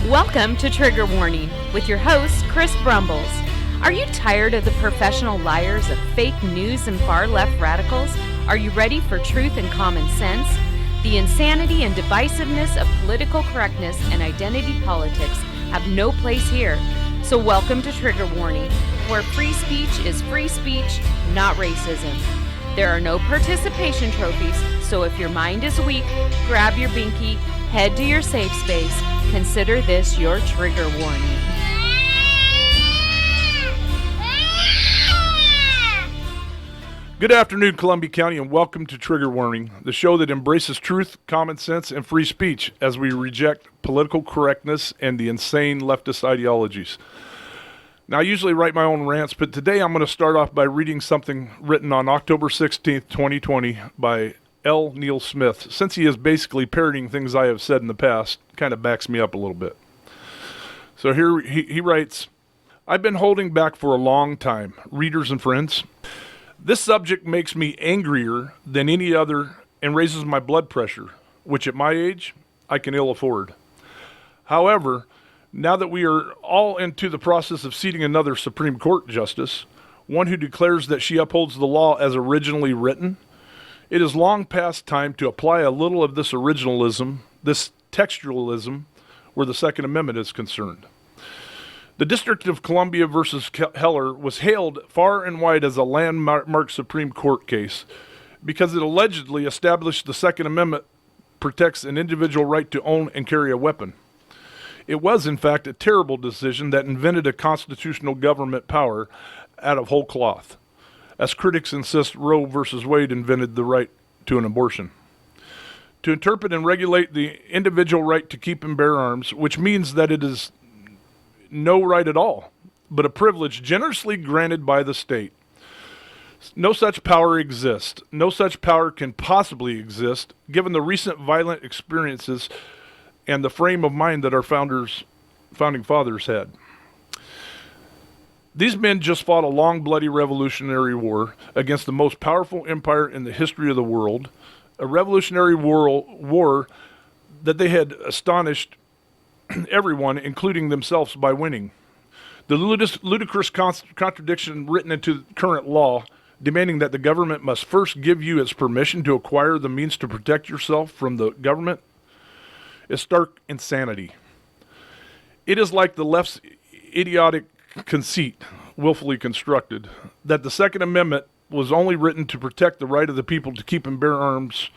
Welcome to Trigger Warning with your host, Chris Brumbles. Are you tired of the professional liars of fake news and far-left radicals? Are you ready for truth and common sense? The insanity and divisiveness of political correctness and identity politics have no place here. So welcome to Trigger Warning, where free speech is free speech, not racism. There are no participation trophies, so if your mind is weak, grab your binky, head to your safe space. Consider this your trigger warning. Good afternoon, Columbia County, and welcome to Trigger Warning, the show that embraces truth, common sense, and free speech as we reject political correctness and the insane leftist ideologies. Now, I usually write my own rants, but today I'm going to start off by reading something written on October 16th, 2020 by L. Neil Smith. Since he is basically parroting things I have said in the past, kind of backs me up a little bit. So here he writes, I've been holding back for a long time, readers and friends. This subject makes me angrier than any other and raises my blood pressure, which at my age, I can ill afford. However, now that we are all into the process of seating another Supreme Court justice, one who declares that she upholds the law as originally written, it is long past time to apply a little of this originalism, this textualism, where the Second Amendment is concerned. The District of Columbia versus Heller was hailed far and wide as a landmark Supreme Court case because it allegedly established the Second Amendment protects an individual right to own and carry a weapon. It was, in fact, a terrible decision that invented a constitutional government power out of whole cloth. As critics insist, Roe versus Wade invented the right to an abortion. To interpret and regulate the individual right to keep and bear arms, which means that it is no right at all, but a privilege generously granted by the state. No such power exists. No such power can possibly exist, given the recent violent experiences and the frame of mind that our founding fathers had. These men just fought a long, bloody revolutionary war against the most powerful empire in the history of the world, a revolutionary war that they had astonished everyone, including themselves, by winning. The ludicrous contradiction written into current law, demanding that the government must first give you its permission to acquire the means to protect yourself from the government, is stark insanity. It is like the left's idiotic conceit, willfully constructed, that the Second Amendment was only written to protect the right of the people to keep and bear arms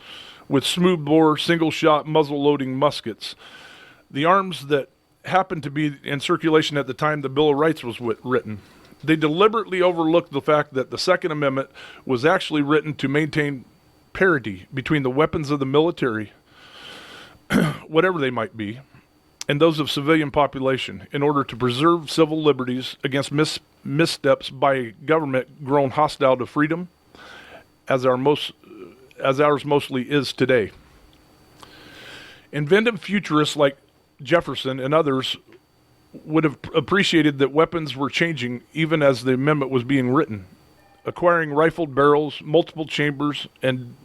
with smoothbore, single-shot, muzzle-loading muskets, the arms that happened to be in circulation at the time the Bill of Rights was written. They deliberately overlooked the fact that the Second Amendment was actually written to maintain parity between the weapons of the military, whatever they might be, and those of civilian population, in order to preserve civil liberties against missteps by a government grown hostile to freedom, as ours mostly is today. Inventive futurists like Jefferson and others would have appreciated that weapons were changing even as the amendment was being written, acquiring rifled barrels, multiple chambers, and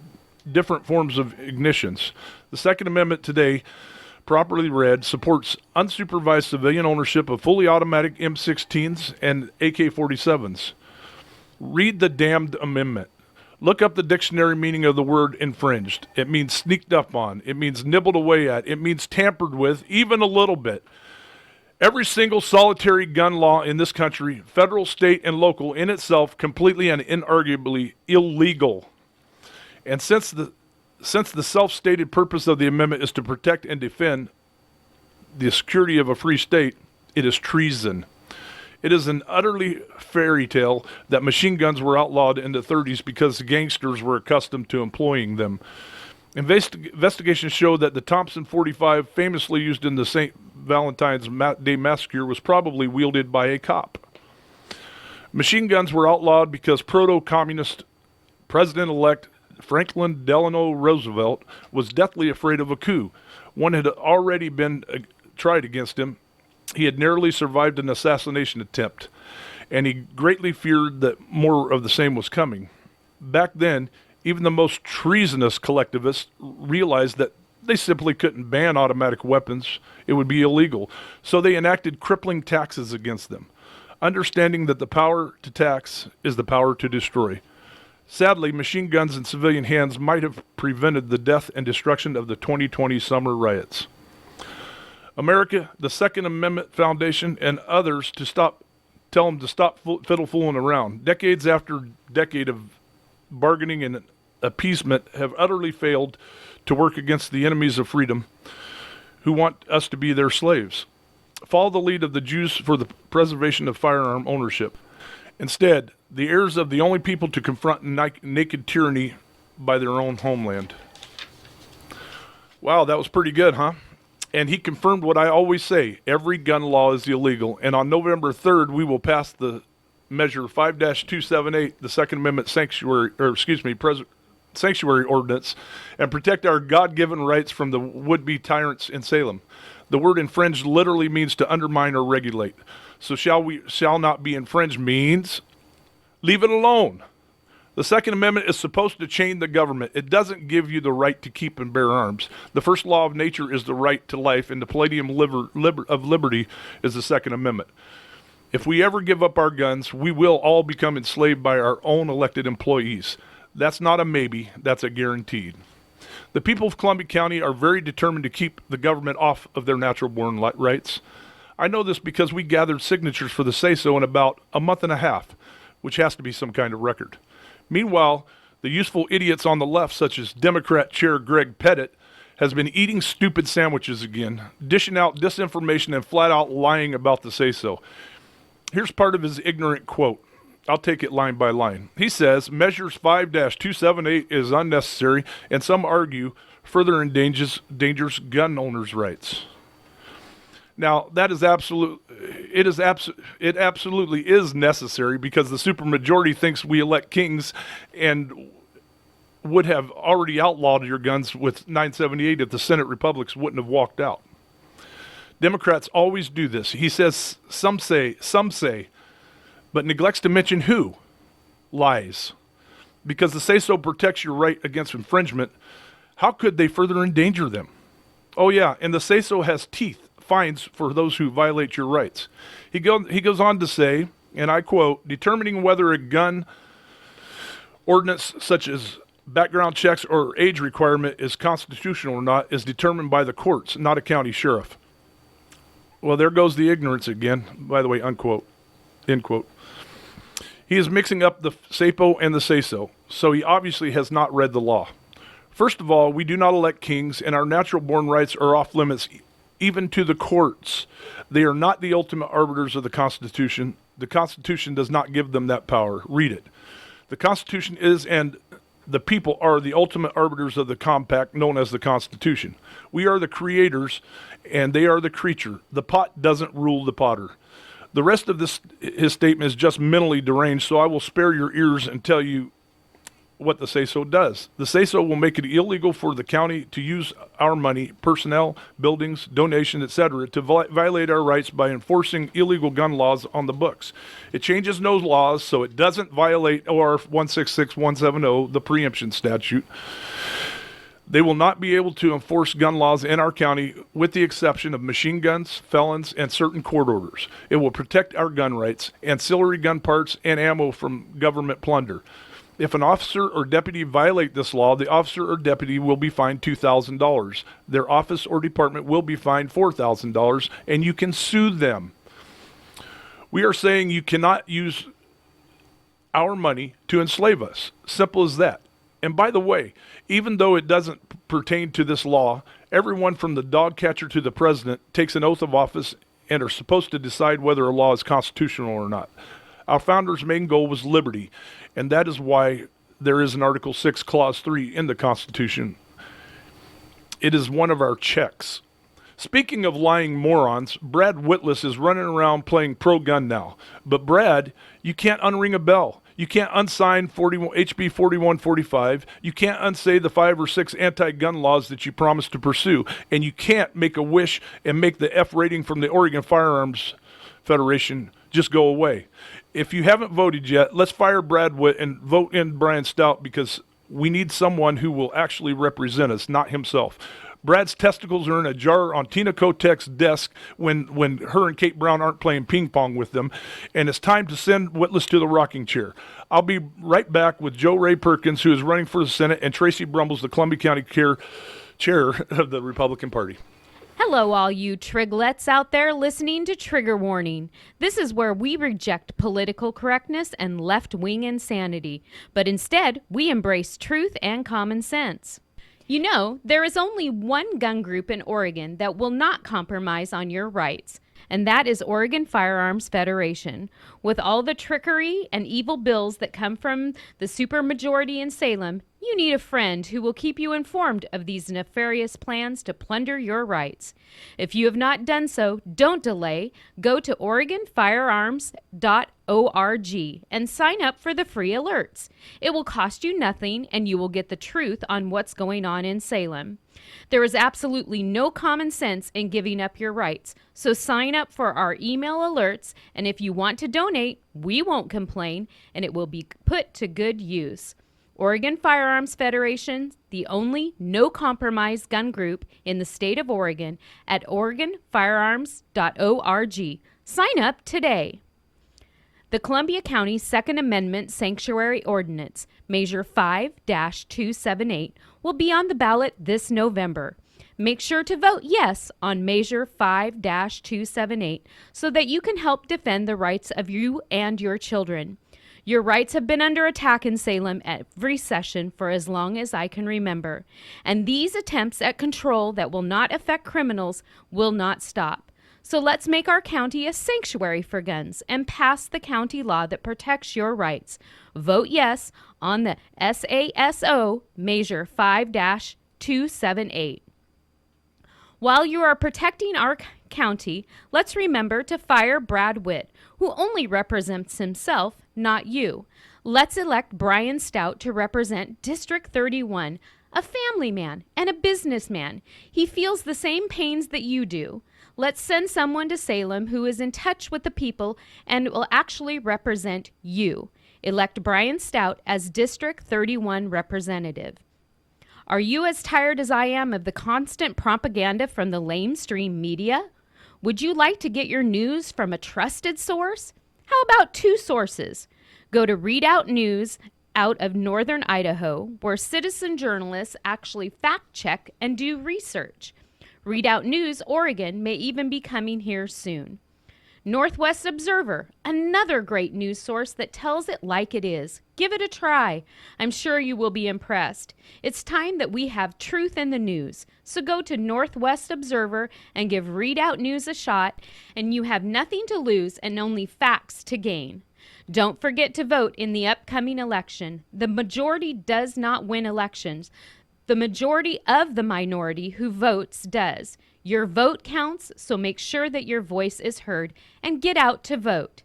different forms of ignitions. The Second Amendment today, properly read, supports unsupervised civilian ownership of fully automatic M16s and AK-47s. Read the damned amendment. Look up the dictionary meaning of the word infringed. It means sneaked up on. It means nibbled away at. It means tampered with, even a little bit. Every single solitary gun law in this country, federal, state, and local, in itself, completely and inarguably illegal. And since the self-stated purpose of the amendment is to protect and defend the security of a free state, it is treason. It is an utterly fairy tale that machine guns were outlawed in the 30s because the gangsters were accustomed to employing them. Investigations show that the Thompson 45, famously used in the St. Valentine's Day Massacre, was probably wielded by a cop. Machine guns were outlawed because proto-communist President-elect Franklin Delano Roosevelt was deathly afraid of a coup. One had already been tried against him. He had narrowly survived an assassination attempt, and he greatly feared that more of the same was coming. Back then, even the most treasonous collectivists realized that They simply couldn't ban automatic weapons. It would be illegal. So they enacted crippling taxes against them, understanding that the power to tax is the power to destroy. Sadly, machine guns in civilian hands might have prevented the death and destruction of the 2020 summer riots. America, the Second Amendment Foundation, and others tell them to stop fiddle fooling around. Decades after decade of bargaining and appeasement have utterly failed to work against the enemies of freedom who want us to be their slaves. Follow the lead of the Jews for the preservation of firearm ownership. Instead, the heirs of the only people to confront naked tyranny by their own homeland. Wow, that was pretty good, huh? And he confirmed what I always say, every gun law is illegal, and on November 3rd, we will pass the Measure 5-278, the Second Amendment sanctuary ordinance, and protect our God-given rights from the would-be tyrants in Salem. The word infringe literally means to undermine or regulate. So shall not be infringed means leave it alone. The Second Amendment is supposed to chain the government. It doesn't give you the right to keep and bear arms. The first law of nature is the right to life, and the palladium of liberty is the Second Amendment. If we ever give up our guns, we will all become enslaved by our own elected employees. That's not a maybe, that's a guaranteed. The people of Columbia County are very determined to keep the government off of their natural-born rights. I know this because we gathered signatures for the say-so in about a month and a half, which has to be some kind of record. Meanwhile, the useful idiots on the left, such as Democrat Chair Greg Pettit, has been eating stupid sandwiches again, dishing out disinformation and flat-out lying about the say-so. Here's part of his ignorant quote. I'll take it line by line. He says, Measures 5-278 is unnecessary, and some argue further endangers gun owners' rights. Now, that is it absolutely is necessary because the supermajority thinks we elect kings and would have already outlawed your guns with 978 if the Senate Republicans wouldn't have walked out. Democrats always do this. He says, some say, but neglects to mention who? Lies. Because the say-so protects your right against infringement, how could they further endanger them? Oh yeah, and the say-so has teeth, fines for those who violate your rights. He goes on to say, and I quote, determining whether a gun ordinance such as background checks or age requirement is constitutional or not is determined by the courts, not a county sheriff. Well, there goes the ignorance again, by the way, unquote, end quote. He is mixing up the SAPO and the say-so, so he obviously has not read the law. First of all, we do not elect kings, and our natural-born rights are off limits even to the courts. They are not the ultimate arbiters of the Constitution. The Constitution does not give them that power. Read it. The Constitution is, and the people are the ultimate arbiters of the compact known as the Constitution. We are the creators, and they are the creature. The pot doesn't rule the potter. The rest of his statement is just mentally deranged, so I will spare your ears and tell you what the say-so does. The say-so will make it illegal for the county to use our money, personnel, buildings, donations, etc., to violate our rights by enforcing illegal gun laws on the books. It changes those laws so it doesn't violate OR 166170, the preemption statute. They will not be able to enforce gun laws in our county with the exception of machine guns, felons, and certain court orders. It will protect our gun rights, ancillary gun parts, and ammo from government plunder. If an officer or deputy violate this law, the officer or deputy will be fined $2,000. Their office or department will be fined $4,000, and you can sue them. We are saying you cannot use our money to enslave us. Simple as that. And by the way, even though it doesn't pertain to this law, everyone from the dog catcher to the president takes an oath of office and are supposed to decide whether a law is constitutional or not. Our founders' main goal was liberty, and that is why there is an Article 6, Clause 3 in the Constitution. It is one of our checks. Speaking of lying morons, Brad Whitlis is running around playing pro-gun now. But Brad, you can't unring a bell. You can't unsign HB 4145. You can't unsay the 5 or 6 anti-gun laws that you promised to pursue. And you can't make a wish and make the F rating from the Oregon Firearms Federation just go away. If you haven't voted yet, let's fire Brad Witt and vote in Brian Stout because we need someone who will actually represent us, not himself. Brad's testicles are in a jar on Tina Kotek's desk when her and Kate Brown aren't playing ping pong with them, and it's time to send Witless to the rocking chair. I'll be right back with Joe Ray Perkins, who is running for the Senate, and Traci Brumbles, the Columbia County chair of the Republican Party. Hello, all you triglets out there listening to Trigger Warning. This is where we reject political correctness and left-wing insanity, but instead, we embrace truth and common sense. You know, there is only one gun group in Oregon that will not compromise on your rights, and that is Oregon Firearms Federation. With all the trickery and evil bills that come from the supermajority in Salem, you need a friend who will keep you informed of these nefarious plans to plunder your rights. If you have not done so, don't delay. Go to OregonFirearms.org and sign up for the free alerts. It will cost you nothing, and you will get the truth on what's going on in Salem. There is absolutely no common sense in giving up your rights, so sign up for our email alerts, and if you want to donate, we won't complain, and it will be put to good use. Oregon Firearms Federation, the only no-compromise gun group in the state of Oregon, at OregonFirearms.org. Sign up today. The Columbia County Second Amendment Sanctuary Ordinance, Measure 5-278, will be on the ballot this November. Make sure to vote yes on Measure 5-278 so that you can help defend the rights of you and your children. Your rights have been under attack in Salem every session for as long as I can remember, and these attempts at control that will not affect criminals will not stop. So let's make our county a sanctuary for guns and pass the county law that protects your rights. Vote yes on the SASO Measure 5-278. While you are protecting our county, let's remember to fire Brad Witt, who only represents himself, not you. Let's elect Brian Stout to represent District 31, a family man and a businessman. He feels the same pains that you do. Let's send someone to Salem who is in touch with the people and will actually represent you. Elect Brian Stout as District 31 representative. Are you as tired as I am of the constant propaganda from the lamestream media? Would you like to get your news from a trusted source? How about two sources? Go to Redoubt News out of northern Idaho, where citizen journalists actually fact-check and do research. Redoubt News Oregon may even be coming here soon. Northwest Observer, another great news source that tells it like it is. Give it a try. I'm sure you will be impressed. It's time that we have truth in the news. So go to Northwest Observer and give Redoubt News a shot, and you have nothing to lose and only facts to gain. Don't forget to vote in the upcoming election. The majority does not win elections. The majority of the minority who votes does. Your vote counts, so make sure that your voice is heard and get out to vote.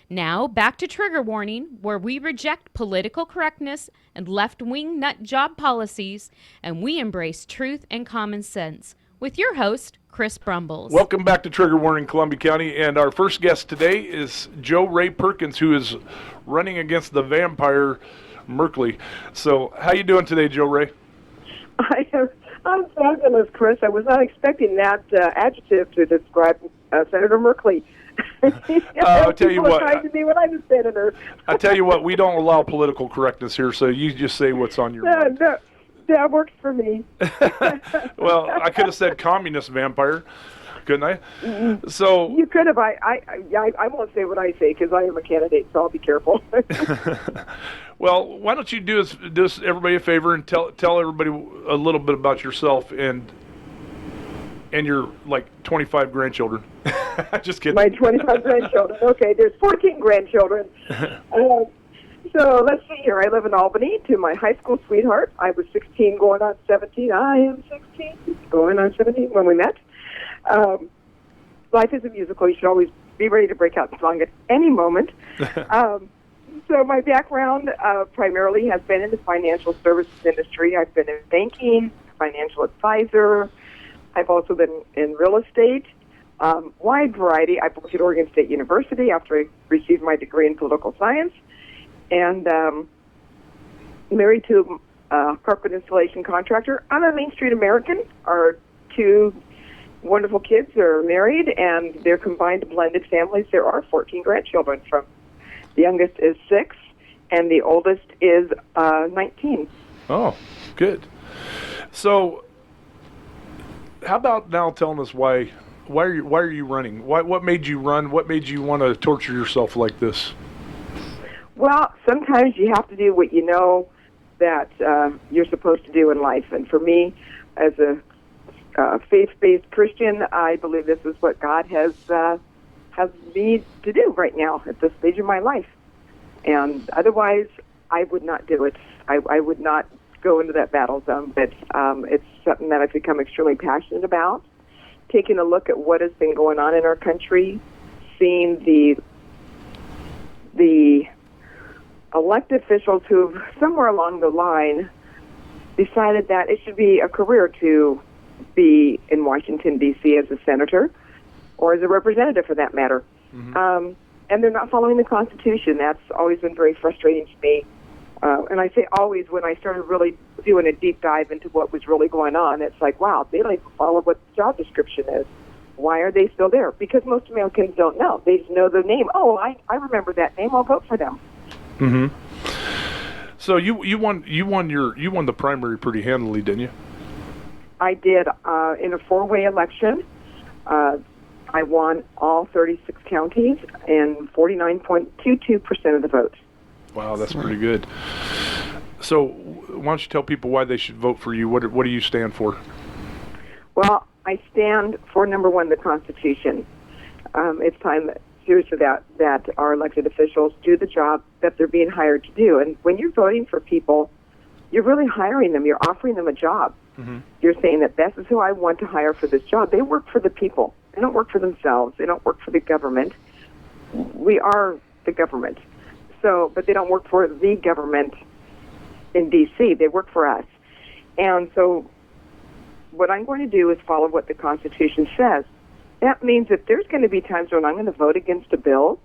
Now, back to Trigger Warning, where we reject political correctness and left-wing nut job policies, and we embrace truth and common sense. With your host, Chris Brumbles. Welcome back to Trigger Warning, Columbia County, and our first guest today is Joe Ray Perkins, who is running against the vampire Merkley. So, how you doing today, Joe Ray? I'm fabulous, Chris. I was not expecting that adjective to describe Senator Merkley. I'll tell you what. To me when I'm a senator. I tell you what, we don't allow political correctness here, so you just say what's on your mind. No, that works for me. Well, I could have said communist vampire, couldn't I? Mm-hmm. So you could have. I won't say what I say because I am a candidate, so I'll be careful. Well, why don't you do us everybody a favor and tell everybody a little bit about yourself and your 25 grandchildren. Just kidding. My 25 grandchildren. Okay, there's 14 grandchildren. So let's see here. I live in Albany to my high school sweetheart. I was 16 going on 17. I am 16 going on 17 when we met. Life is a musical. You should always be ready to break out song at any moment. So my background primarily has been in the financial services industry. I've been in banking, financial advisor. I've also been in real estate, wide variety. I worked at Oregon State University after I received my degree in political science, and married to a carpet installation contractor. I'm a Main Street American. Our two wonderful kids are married, and their combined blended families, there are 14 grandchildren. From the youngest is 6, and the oldest is 19. Oh, good. So, how about now telling us why are you running? What made you run? What made you want to torture yourself like this? Well, sometimes you have to do what you know that you're supposed to do in life. And for me, as a faith-based Christian, I believe this is what God has me to do right now at this stage of my life. And otherwise, I would not do it. I would not go into that battle zone. But it's something that I've become extremely passionate about. Taking a look at what has been going on in our country, seeing the elected officials who somewhere along the line decided that it should be a career to be in Washington, D.C. as a senator or as a representative for that matter. Mm-hmm. And they're not following the Constitution. That's always been very frustrating to me. And I say always, when I started really doing a deep dive into what was really going on, it's like, wow, they don't even follow what the job description is. Why are they still there? Because most Americans don't know. They just know the name. Oh, I remember that name. I'll vote for them. Mm-hmm. So you won the primary pretty handily, didn't you? I did in a 4-way election. I won all 36 counties and 49.22% of the vote. Wow, that's pretty good. So why don't you tell people why they should vote for you? What do you stand for? Well, I stand for, number one, the Constitution. It's time, seriously, that our elected officials do the job that they're being hired to do. And when you're voting for people, you're really hiring them. You're offering them a job. Mm-hmm. You're saying that this is who I want to hire for this job. They work for the people. They don't work for themselves. They don't work for the government. We are the government. So, but they don't work for the government in D.C. They work for us. And so what I'm going to do is follow what the Constitution says. That means that there's going to be times when I'm going to vote against a bill,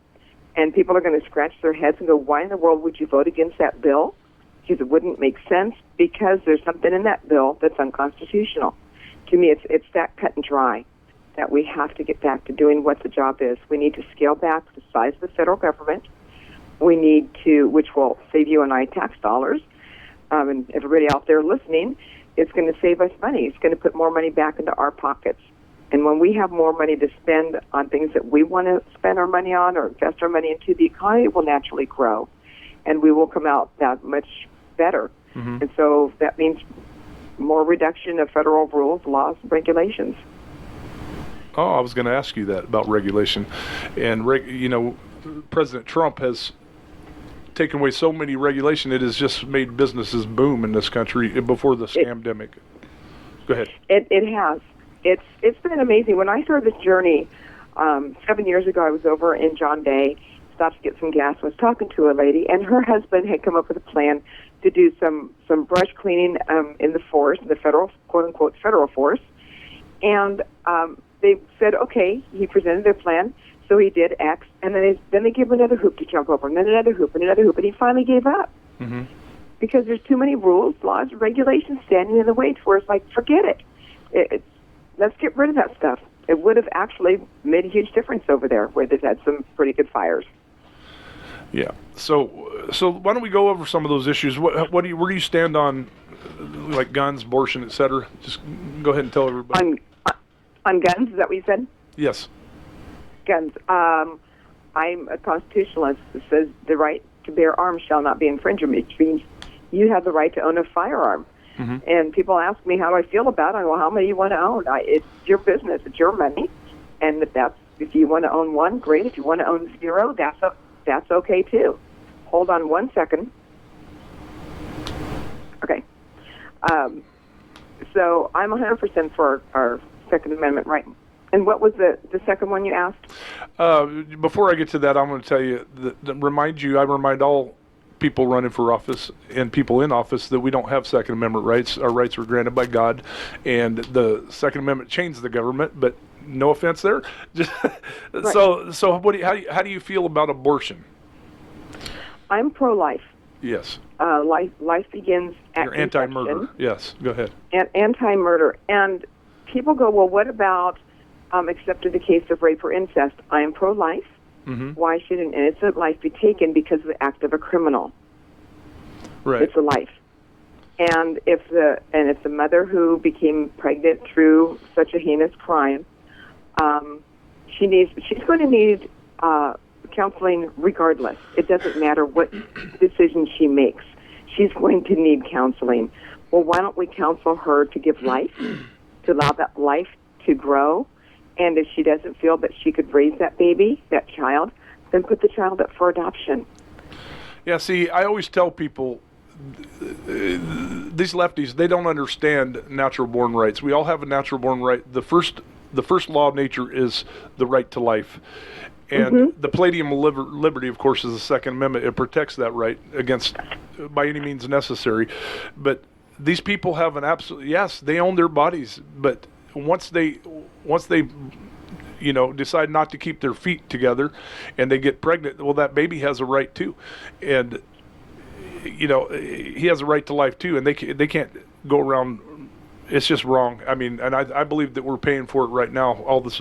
and people are going to scratch their heads and go, why in the world would you vote against that bill? Because it wouldn't make sense, because there's something in that bill that's unconstitutional. To me, it's that cut and dry, that we have to get back to doing what the job is. We need to scale back the size of the federal government. We need to, which will save you and I tax dollars, and everybody out there listening, it's going to save us money. It's going to put more money back into our pockets. And when we have more money to spend on things that we want to spend our money on or invest our money into, the economy will naturally grow, and we will come out that much better. Mm-hmm. And so that means more reduction of federal rules, laws, and regulations. Oh, I was going to ask you that about regulation. And, President Trump has taken away so many regulation, it has just made businesses boom in this country before the scamdemic. Go ahead. It has. It's been amazing. When I started this journey 7 years ago, I was over in John Day, stopped to get some gas, was talking to a lady, and her husband had come up with a plan to do some brush cleaning in the forest, in the federal, quote-unquote, federal forest. And they said, okay, he presented their plan, so he did X, and then they gave him another hoop to jump over, and then another hoop, and he finally gave up. Mm-hmm. Because there's too many rules, laws, regulations standing in the way to where it's like, forget it. Let's get rid of that stuff. It would have actually made a huge difference over there, where they've had some pretty good fires. Yeah. So why don't we go over some of those issues? Where do you stand on, like guns, abortion, et cetera? Just go ahead and tell everybody. On guns, is that what you said? Yes. Guns. I'm a constitutionalist that says the right to bear arms shall not be infringed, which means you have the right to own a firearm. Mm-hmm. And people ask me how I feel about it. Well, how many you want to own? It's your business. It's your money. And if you want to own one, great. If you want to own 0, that's okay too. Hold on one second. Okay. So I'm 100% for our Second Amendment right. And what was the second one you asked? Before I get to that, I'm going to tell you, I remind all people running for office and people in office that we don't have Second Amendment rights. Our rights were granted by God, and the Second Amendment changed the government, but no offense there. Right. So how do you feel about abortion? I'm pro-life. Yes. Life begins at You're anti-murder. Yes, go ahead. Anti-murder. And people go, well, what about except in the case of rape or incest? I am pro-life. Mm-hmm. Why should an innocent life be taken because of the act of a criminal? Right. It's a life. And if the mother who became pregnant through such a heinous crime, she's going to need counseling regardless. It doesn't matter what decision she makes. She's going to need counseling. Well, why don't we counsel her to give life, to allow that life to grow? And if she doesn't feel that she could raise that baby, that child, then put the child up for adoption. Yeah, see, I always tell people, these lefties, they don't understand natural-born rights. We all have a natural-born right. The first law of nature is the right to life. And the Palladium of Liberty, of course, is the Second Amendment. It protects that right against, by any means necessary. But these people have an absolute, yes, they own their bodies, but once they decide not to keep their feet together and they get pregnant, well, that baby has a right too. And he has a right to life too, and they can't go around. It's just wrong. I mean, and I believe that we're paying for it right now. All this,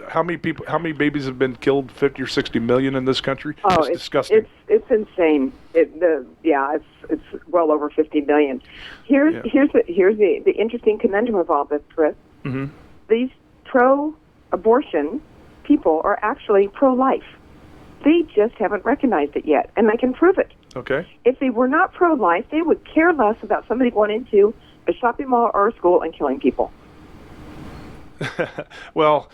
how many babies have been killed? 50 or 60 million in this country. Oh, it's disgusting. It's insane. It's well over 50 million. Here's the interesting conundrum of all this, Chris. Mm-hmm. These pro-abortion people are actually pro-life. They just haven't recognized it yet, and I can prove it. Okay. If they were not pro-life, they would care less about somebody going into a shopping mall or a school and killing people. Well,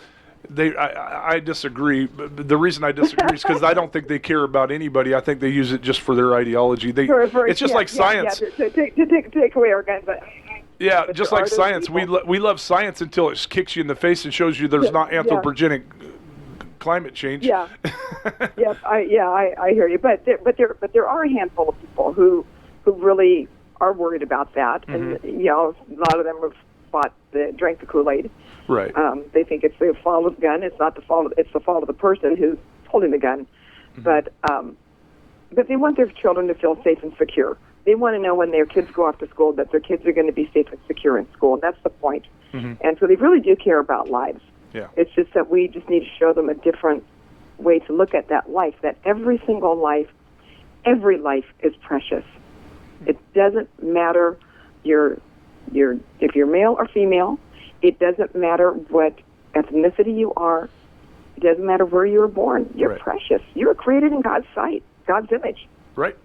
I disagree. The reason I disagree is because I don't think they care about anybody. I think they use it just for their ideology. It's just like science. To take away our guns. Yeah, just like science. We love science until it kicks you in the face and shows you there's not anthropogenic climate change. Yeah. Yes. I hear you. But there are a handful of people who really are worried about that, and a lot of them have drank the Kool-Aid. Right. They think it's the fault of the gun. It's not the fault. It's the fault of the person who's holding the gun. But they want their children to feel safe and secure. They want to know when their kids go off to school that their kids are going to be safe and secure in school, and that's the point. And so they really do care about lives. Yeah. It's just that we just need to show them a different way to look at that life. That every life is precious. It doesn't matter if you're male or female. It doesn't matter what ethnicity you are. It doesn't matter where you were born. You're precious. You were created in God's sight, God's image. Right.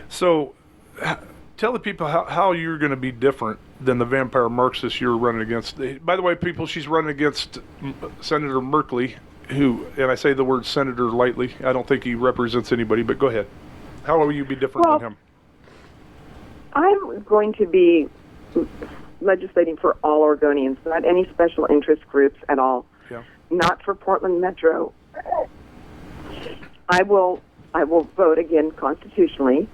So tell the people how you're going to be different than the vampire Marxist you're running against. By the way, people, she's running against Senator Merkley, who, and I say the word senator lightly. I don't think he represents anybody, but go ahead. How will you be different than him? I'm going to be legislating for all Oregonians, not any special interest groups at all. Yeah. Not for Portland Metro. I will vote again constitutionally,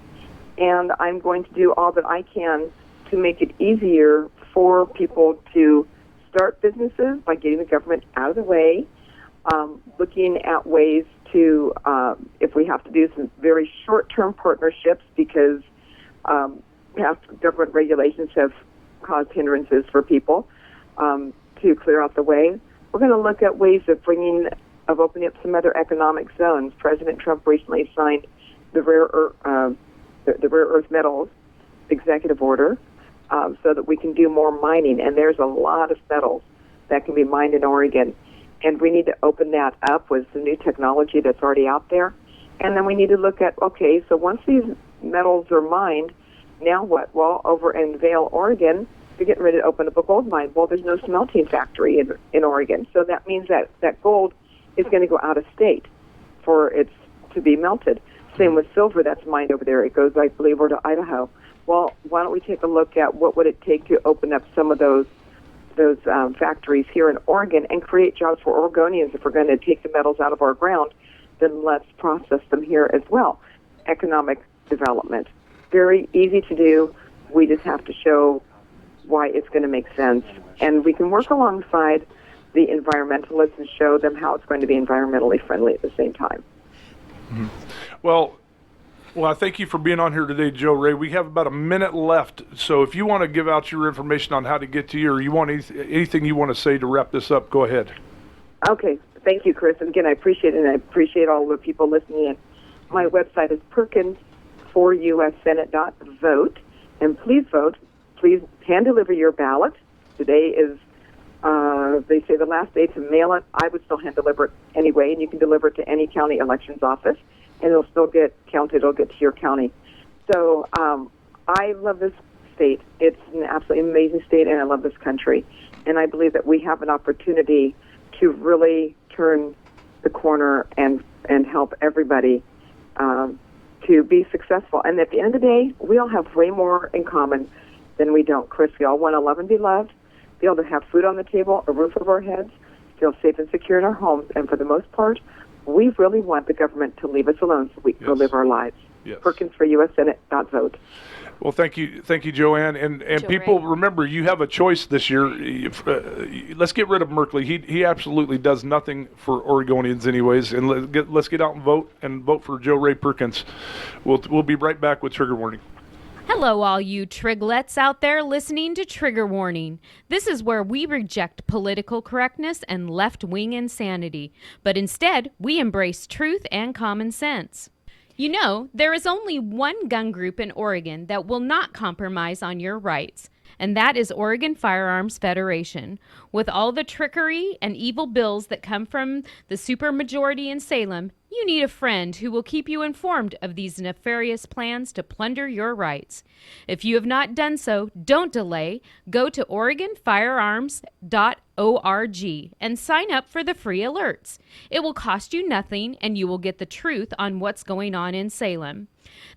and I'm going to do all that I can to make it easier for people to start businesses by getting the government out of the way, looking at ways to, if we have to do some very short-term partnerships because past government regulations have caused hindrances for people to clear out the way. We're going to look at ways of opening up some other economic zones. President Trump recently signed the rare earth metals executive order so that we can do more mining. And there's a lot of metals that can be mined in Oregon. And we need to open that up with the new technology that's already out there. And then we need to look at, okay, so once these metals are mined, now what? Well, over in Vail, Oregon, they're getting ready to open up a gold mine. Well, there's no smelting factory in Oregon. So that means that gold is going to go out of state for it to be melted. Same with silver that's mined over there. It goes, I believe, over to Idaho. Well, why don't we take a look at what would it take to open up some of those factories here in Oregon and create jobs for Oregonians? If we're going to take the metals out of our ground, then let's process them here as well. Economic development. Very easy to do. We just have to show why it's going to make sense. And we can work alongside the environmentalists and show them how it's going to be environmentally friendly at the same time. Well, Well, I thank you for being on here today, Joe Ray. We have about a minute left, so if you want to give out your information on how to get to you, or you want anything you want to say to wrap this up, go ahead. Okay. Thank you, Chris. And again, I appreciate it, and I appreciate all the people listening in. My website is Perkins for USSenate.vote, and please vote. Please hand deliver your ballot. Today is, they say, the last day to mail it. I would still hand deliver it anyway, and you can deliver it to any county elections office, and it'll still get counted. It'll get to your county. So I love this state. It's an absolutely amazing state, and I love this country. And I believe that we have an opportunity to really turn the corner and help everybody to be successful. And at the end of the day, we all have way more in common than we don't. Chris, we all want to love and be loved, be able to have food on the table, a roof over our heads, feel safe and secure in our homes. And for the most part, we really want the government to leave us alone so we can go live our lives. Yes. Perkins for USSenate.vote. Well, thank you, Joanne. And people, remember, you have a choice this year. Let's get rid of Merkley. He absolutely does nothing for Oregonians, anyways. And let's get out and vote for Joe Ray Perkins. We'll be right back with Trigger Warning. Hello, all you triglets out there listening to Trigger Warning. This is where we reject political correctness and left-wing insanity, but instead, we embrace truth and common sense. You know, there is only one gun group in Oregon that will not compromise on your rights, and that is Oregon Firearms Federation. With all the trickery and evil bills that come from the supermajority in Salem, you need a friend who will keep you informed of these nefarious plans to plunder your rights. If you have not done so, don't delay. Go to OregonFirearms.org and sign up for the free alerts. It will cost you nothing, and you will get the truth on what's going on in Salem.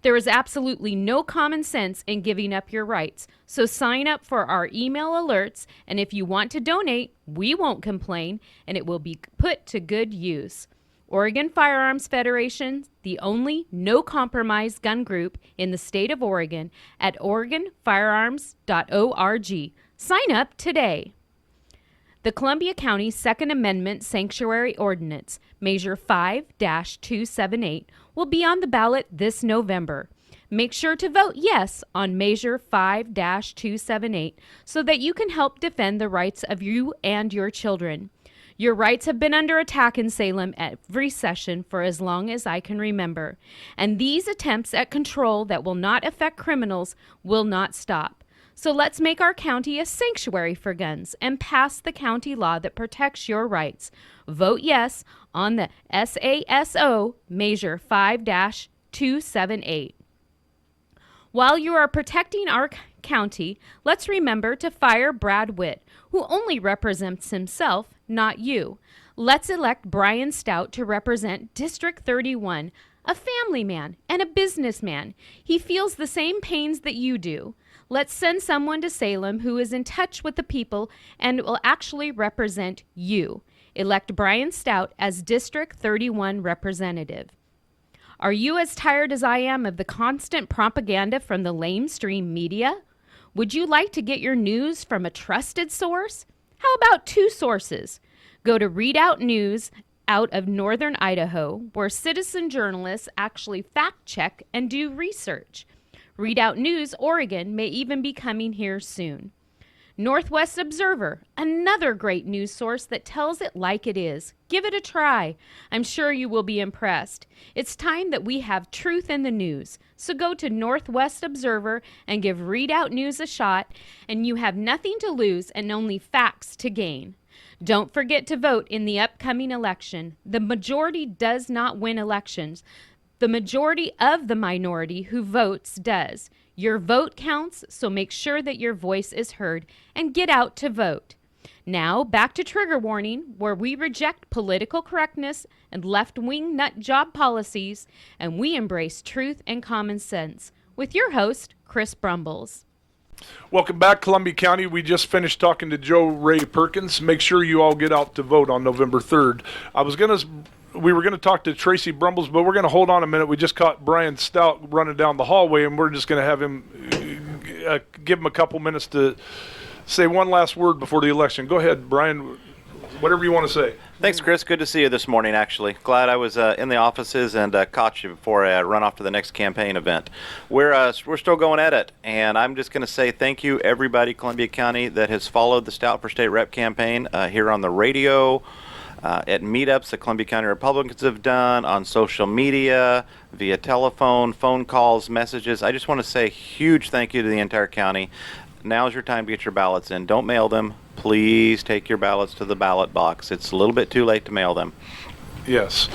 There is absolutely no common sense in giving up your rights, so sign up for our email alerts, and if you want to donate, we won't complain, and it will be put to good use. Oregon Firearms Federation, the only no-compromise gun group in the state of Oregon, at OregonFirearms.org. Sign up today. The Columbia County Second Amendment Sanctuary Ordinance, Measure 5-278, will be on the ballot this November. Make sure to vote yes on Measure 5-278 so that you can help defend the rights of you and your children. Your rights have been under attack in Salem every session for as long as I can remember, and these attempts at control that will not affect criminals will not stop. So let's make our county a sanctuary for guns and pass the county law that protects your rights. Vote yes on the SASO Measure 5-278. While you are protecting our county, let's remember to fire Brad Witt, who only represents himself, not you. Let's elect Brian Stout to represent District 31, a family man and a businessman. He feels the same pains that you do. Let's send someone to Salem who is in touch with the people and will actually represent you. Elect Brian Stout as District 31 representative. Are you as tired as I am of the constant propaganda from the lamestream media? Would you like to get your news from a trusted source? How about two sources? Go to Redoubt News out of northern Idaho, where citizen journalists actually fact-check and do research. Redoubt News Oregon may even be coming here soon. Northwest Observer, another great news source that tells it like it is. Give it a try. I'm sure you will be impressed. It's time that we have truth in the news. So go to Northwest Observer and give Redoubt News a shot, and you have nothing to lose and only facts to gain. Don't forget to vote in the upcoming election. The majority does not win elections. The majority of the minority who votes does. Your vote counts, so make sure that your voice is heard and get out to vote. Now, back to Trigger Warning, where we reject political correctness and left-wing nut job policies, and we embrace truth and common sense. With your host, Chris Brumbles. Welcome back, Columbia County. We just finished talking to Joe Ray Perkins. Make sure you all get out to vote on November 3rd. We were going to talk to Traci Brumbles, but we're going to hold on a minute. We just caught Brian Stout running down the hallway, and we're just going to have him give him a couple minutes to say one last word before the election. Go ahead, Brian, whatever you want to say. Thanks, Chris. Good to see you this morning, actually. Glad I was in the offices and caught you before I run off to the next campaign event. We're still going at it, and I'm just going to say thank you, everybody, Columbia County, that has followed the Stout for State Rep campaign here on the radio, at meetups that Columbia County Republicans have done, on social media, via telephone, phone calls, messages. I just want to say a huge thank you to the entire county. Now's your time to get your ballots in. Don't mail them. Please take your ballots to the ballot box. It's a little bit too late to mail them. Yes.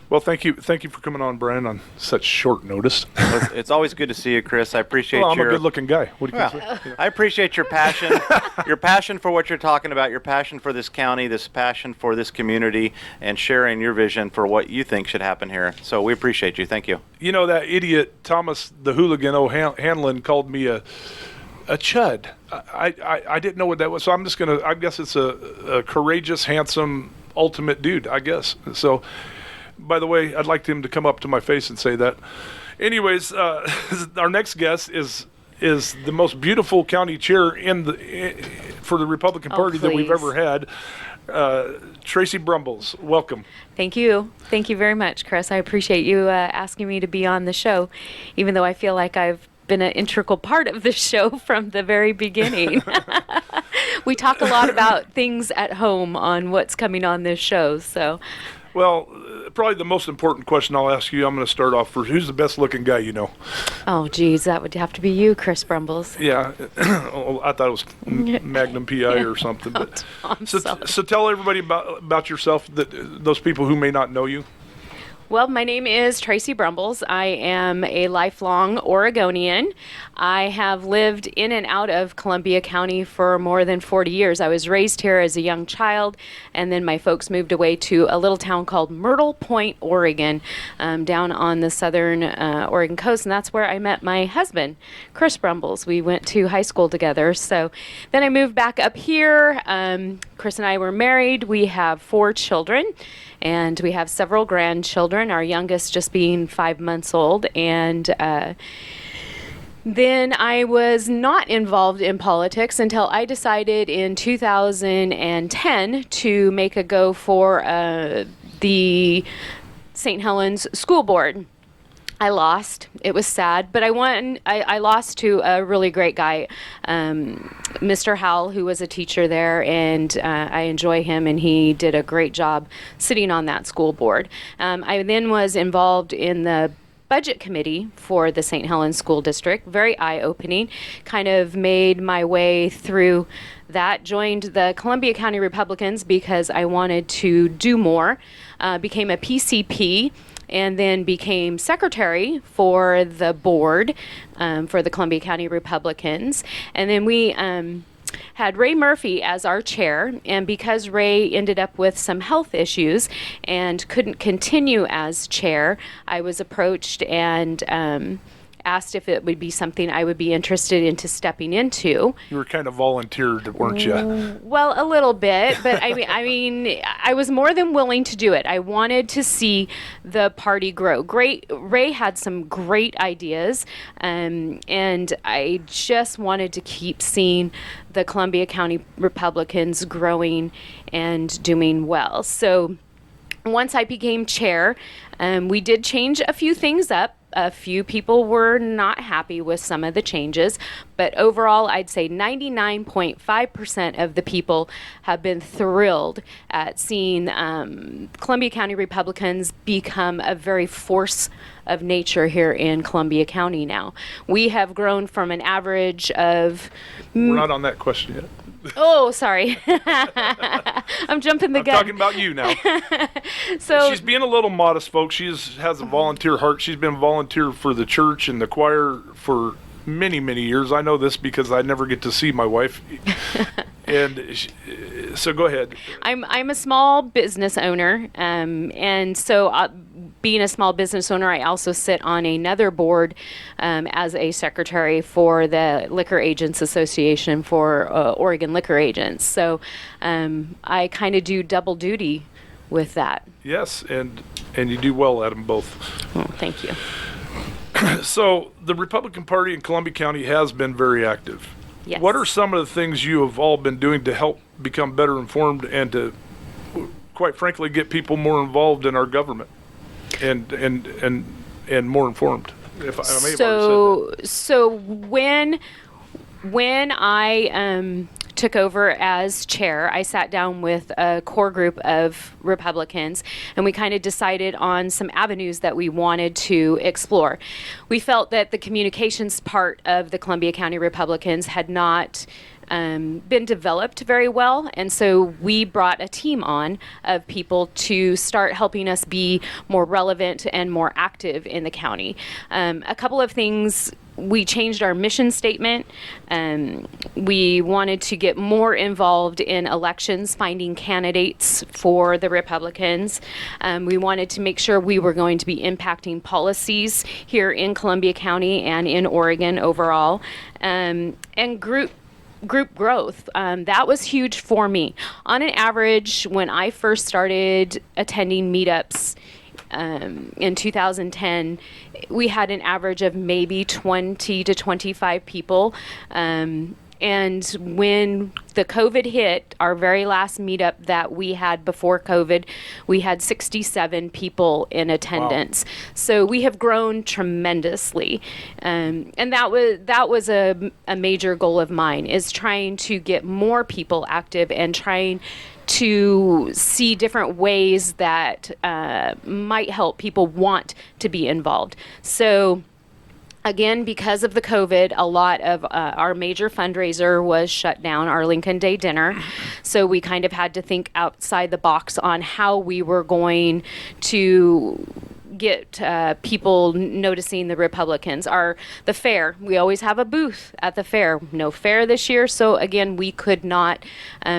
Well, thank you for coming on, Brian, on such short notice. It's always good to see you, Chris. I appreciate I'm a good-looking guy. What do you say? I appreciate your passion for what you're talking about, your passion for this county, this passion for this community, and sharing your vision for what you think should happen here. So we appreciate you. Thank you. You know, that idiot Thomas the Hooligan O'Hanlon called me a chud. I didn't know what that was, so I'm just going to, I guess it's a courageous, handsome, ultimate dude, I guess. So, by the way, I'd like him to come up to my face and say that. Anyways, our next guest is the most beautiful county chair for the Republican Party that we've ever had. Traci Brumbles, welcome. Thank you. Thank you very much, Chris. I appreciate you asking me to be on the show, even though I feel like I've been an integral part of the show from the very beginning. We talk a lot about things at home on what's coming on this show. So, well, probably the most important question I'll ask you, I'm going to start off first. Who's the best looking guy you know? Oh, geez, that would have to be you, Chris Brumbles. Yeah, I thought it was Magnum PI or something. But so tell everybody about yourself, those people who may not know you. Well, my name is Traci Brumbles. I am a lifelong Oregonian. I have lived in and out of Columbia County for more than 40 years. I was raised here as a young child, and then my folks moved away to a little town called Myrtle Point, Oregon, down on the southern Oregon coast, and that's where I met my husband, Chris Brumbles. We went to high school together. So then I moved back up here. Chris and I were married. We have 4 children. And we have several grandchildren, our youngest just being 5 months old. And then I was not involved in politics until I decided in 2010 to make a go for the St. Helens School Board. I lost. It was sad, but I won. I lost to a really great guy, Mr. Howell, who was a teacher there, and I enjoy him, and he did a great job sitting on that school board. I then was involved in the budget committee for the St. Helens School District. Very eye-opening. Kind of made my way through that, joined the Columbia County Republicans because I wanted to do more, became a PCP, and then became secretary for the board for the Columbia County Republicans. And then we had Ray Murphy as our chair, and because Ray ended up with some health issues and couldn't continue as chair, I was approached and asked if it would be something I would be interested into stepping into. You were kind of volunteered, weren't you? Well, a little bit, but I mean, I was more than willing to do it. I wanted to see the party grow. Ray had some great ideas, and I just wanted to keep seeing the Columbia County Republicans growing and doing well. So once I became chair, we did change a few things up. A few people were not happy with some of the changes, but overall, I'd say 99.5% of the people have been thrilled at seeing Columbia County Republicans become a very force of nature here in Columbia County now. We have grown from an average of... We're not on that question yet. Oh, sorry. I'm jumping the gun. I'm talking about you now. So she's being a little modest, folks. She has a volunteer heart. She's been a volunteer for the church and the choir for many, many years. I know this because I never get to see my wife. So go ahead. I'm a small business owner, and so being a small business owner, I also sit on another board as a secretary for the Liquor Agents Association for Oregon Liquor Agents. So I kind of do double duty with that. Yes, and you do well at them both. Oh, thank you. So the Republican Party in Columbia County has been very active. Yes. What are some of the things you have all been doing to help become better informed and to quite frankly, get people more involved in our government and more informed. If I may have already said that. So when I took over as chair, I sat down with a core group of Republicans, and we kind of decided on some avenues that we wanted to explore. We felt that the communications part of the Columbia County Republicans had not been developed very well, and so we brought a team on of people to start helping us be more relevant and more active in the county. A couple of things. We changed our mission statement. We wanted to get more involved in elections, finding candidates for the Republicans. We wanted to make sure we were going to be impacting policies here in Columbia County and in Oregon overall. And group growth. That was huge for me. On an average, when I first started attending meetups in 2010, we had an average of maybe 20 to 25 people. And when the COVID hit, our very last meetup that we had before COVID, we had 67 people in attendance. Wow. So we have grown tremendously. And that was a major goal of mine, is trying to get more people active and trying to see different ways that might help people want to be involved. So again, because of the COVID, a lot of our major fundraiser was shut down, our Lincoln Day dinner. So we kind of had to think outside the box on how we were going to get people noticing the Republicans. The fair, we always have a booth at the fair. No fair this year, so again, we could not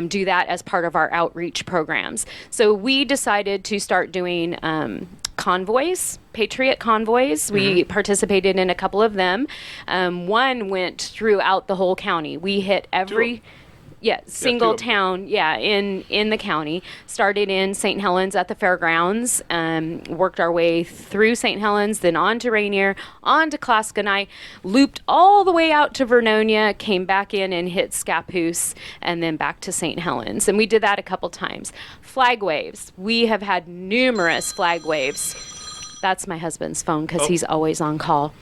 do that as part of our outreach programs. So we decided to start doing convoys, Patriot convoys. We participated in a couple of them. One went throughout the whole county. We hit every single town, in the county. Started in St. Helens at the fairgrounds, worked our way through St. Helens, then on to Rainier, on to Claskanai, looped all the way out to Vernonia, came back in and hit Scappoose, and then back to St. Helens. And we did that a couple times. Flag waves. We have had numerous flag waves. That's my husband's phone because he's always on call.